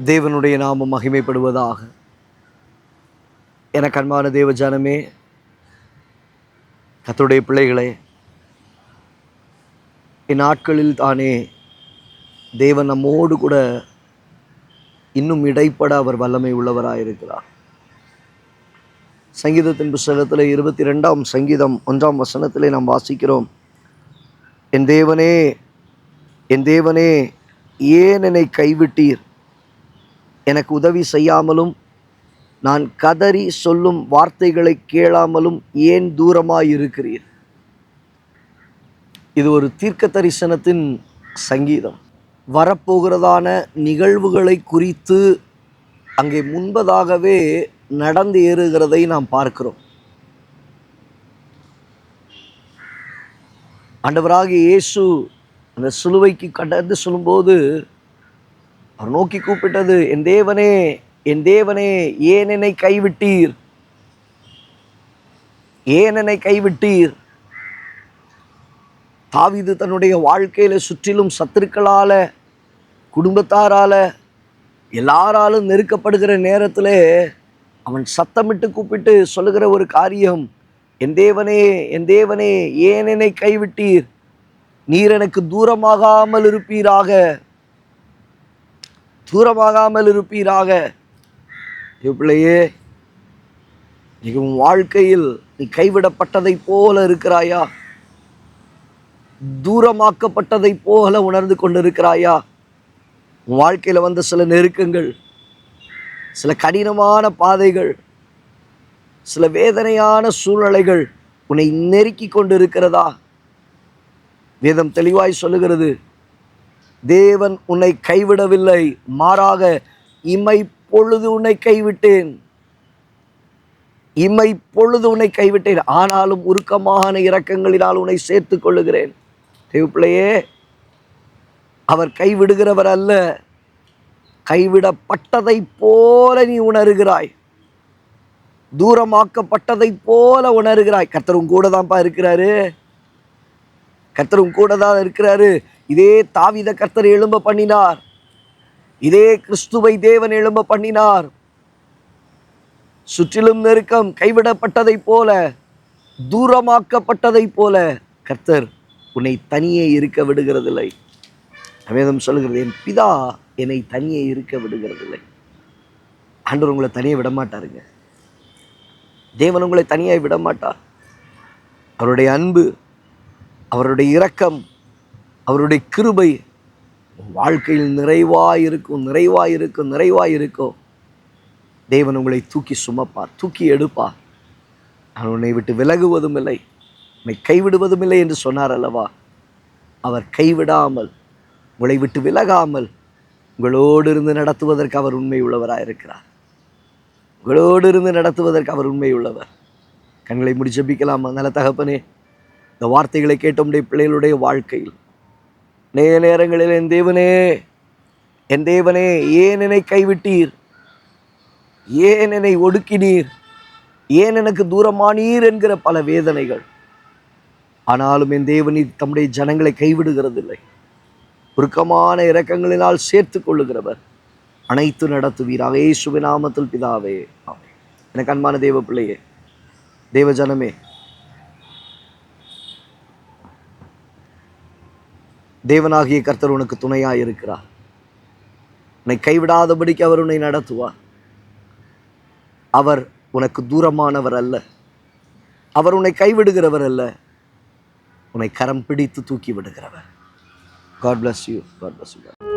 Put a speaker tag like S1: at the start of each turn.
S1: தேவனுடைய நாமம் மகிமைப்படுவதாக. எனக்கு அன்பான தேவ ஜனமே, கர்த்தருடைய பிள்ளைகளே, இந்நாட்களில் தானே தேவன் நம்மோடு கூட இன்னும் இடைப்பட அவர் வல்லமை உள்ளவராயிருக்கிறார். சங்கீதத்தின் புஸ்தகத்தில் 22ஆம் சங்கீதம் 1ஆம் வசனத்திலே நாம் வாசிக்கிறோம், என் தேவனே, என் தேவனே, ஏன் என்னை கைவிட்டீர்? எனக்கு உதவி செய்யாமலும் நான் கதறி சொல்லும் வார்த்தைகளை கேளாமலும் ஏன் தூரமாயிருக்கிறீர்? இது ஒரு தீர்க்க தரிசனத்தின் சங்கீதம். வரப்போகிறதான நிகழ்வுகளை குறித்து அங்கே முன்பதாகவே நடந்து ஏறுகிறதை நாம் பார்க்கிறோம். ஆண்டவராகிய இயேசு அந்த சிலுவைக்கு கடந்து சொல்லும்போது அவர் நோக்கி கூப்பிட்டது, என் தேவனே, என் தேவனே, ஏன் என்னை கைவிட்டீர்? ஏன் என்னை கைவிட்டீர்? தாவீது தன்னுடைய வாழ்க்கையில சுற்றிலும் சத்துருக்களால, குடும்பத்தாரால, எல்லாராலும் நெருக்கப்படுகிற நேரத்தில் அவன் சத்தமிட்டு கூப்பிட்டு சொல்லுகிற ஒரு காரியம், என் தேவனே, என் தேவனே, ஏன் என்னை கைவிட்டீர்? நீர் எனக்கு தூரமாகாமல் இருப்பீராக, தூரமாகாமல் இருப்பீராக. பிள்ளையே, நீ உன் வாழ்க்கையில் நீ கைவிடப்பட்டதை போல இருக்கிறாயா? தூரமாக்கப்பட்டதை போல உணர்ந்து கொண்டிருக்கிறாயா? உன் வாழ்க்கையில் வந்த சில நெருக்கங்கள், சில கடினமான பாதைகள், சில வேதனையான சூழ்நிலைகள் உன்னை நெருக்கி கொண்டு இருக்கிறதா? வேதம் தெளிவாய் சொல்லுகிறது, தேவன் உன்னை கைவிடவில்லை, மாறாக இமைப்பொழுது உன்னை கைவிட்டேன், இமைப்பொழுது உன்னை கைவிட்டேன், ஆனாலும் உருக்கமான இரக்கங்களினால் உன்னை சேர்த்துக் கொள்ளுகிறேன். தேவப்பிள்ளையே, அவர் கைவிடுகிறவர் அல்ல. கைவிடப்பட்டதை போல நீ உணர்கிறாய், தூரமாக்கப்பட்டதை போல உணர்கிறாய். கர்த்தரும் கூட தான்ப்பா இருக்கிறாரு, கர்த்தரும் கூட தான் இருக்கிறாரு. இதே தாவீதை கர்த்தர் எழும்ப பண்ணினார், இதே கிறிஸ்துவை தேவன் எழும்ப பண்ணினார். சுற்றிலும் நெருக்கம், கைவிடப்பட்டதை போல, தூரமாக்கப்பட்டதை போல கர்த்தர் உன்னை தனியே இருக்க விடுகிறதில்லை. வேதம் சொல்லுகிறது, என் பிதா என்னை தனியே இருக்க விடுகிறதில்லை. ஆண்டவர் உங்களை தனியே விடமாட்டாருங்க. தேவன் உங்களை தனியாக விடமாட்டார். அவருடைய அன்பு, அவருடைய இரக்கம், அவருடைய கிருபை வாழ்க்கையில் நிறைவாயிருக்கும், நிறைவாயிருக்கும், நிறைவாயிருக்கும். தேவன் உங்களை தூக்கி சுமப்பார், தூக்கி எடுப்பார். நான் உன்னை விட்டு விலகுவதும் இல்லை, உன்னை கைவிடுவதும் இல்லை என்று சொன்னார் அல்லவா? அவர் கைவிடாமல், உங்களை விட்டு விலகாமல் உங்களோடு இருந்து நடத்துவதற்கு அவர் உண்மை உள்ளவராயிருக்கிறார். உங்களோடு இருந்து நடத்துவதற்கு அவர் உண்மை உள்ளவர். கண்களை மூடி ஜெபிக்கலாமா? நல்ல தகப்பனே, இந்த வார்த்தைகளை கேட்ட உம்முடைய பிள்ளைகளுடைய வாழ்க்கையில் நேரங்களில், என் தேவனே, என் தேவனே, ஏன் என்னை கைவிட்டீர்? ஏன் என்னை ஒடுக்கினீர்? ஏன் எனக்கு தூரமானீர் என்கிற பல வேதனைகள். ஆனாலும் என் தேவன் தம்முடைய ஜனங்களை கைவிடுகிறதில்லை. உருக்கமான இரக்கங்களினால் சேர்த்து கொள்ளுகிறவர், அனைத்து நடத்துவீராக. இயேசுவின் நாமத்தில் பிதாவே, ஆமென். எனக்கு அன்பான தேவ பிள்ளையே, தேவ ஜனமே, தேவனாகிய கர்த்தர் உனக்கு துணையாக இருக்கிறார். உன்னை கைவிடாதபடிக்கு அவர் உன்னை நடத்துவார். அவர் உனக்கு தூரமானவர் அல்ல, அவர் உன்னை கைவிடுகிறவர் அல்ல, உன்னை கரம் பிடித்து தூக்கி விடுகிறவர். God bless you. God bless you.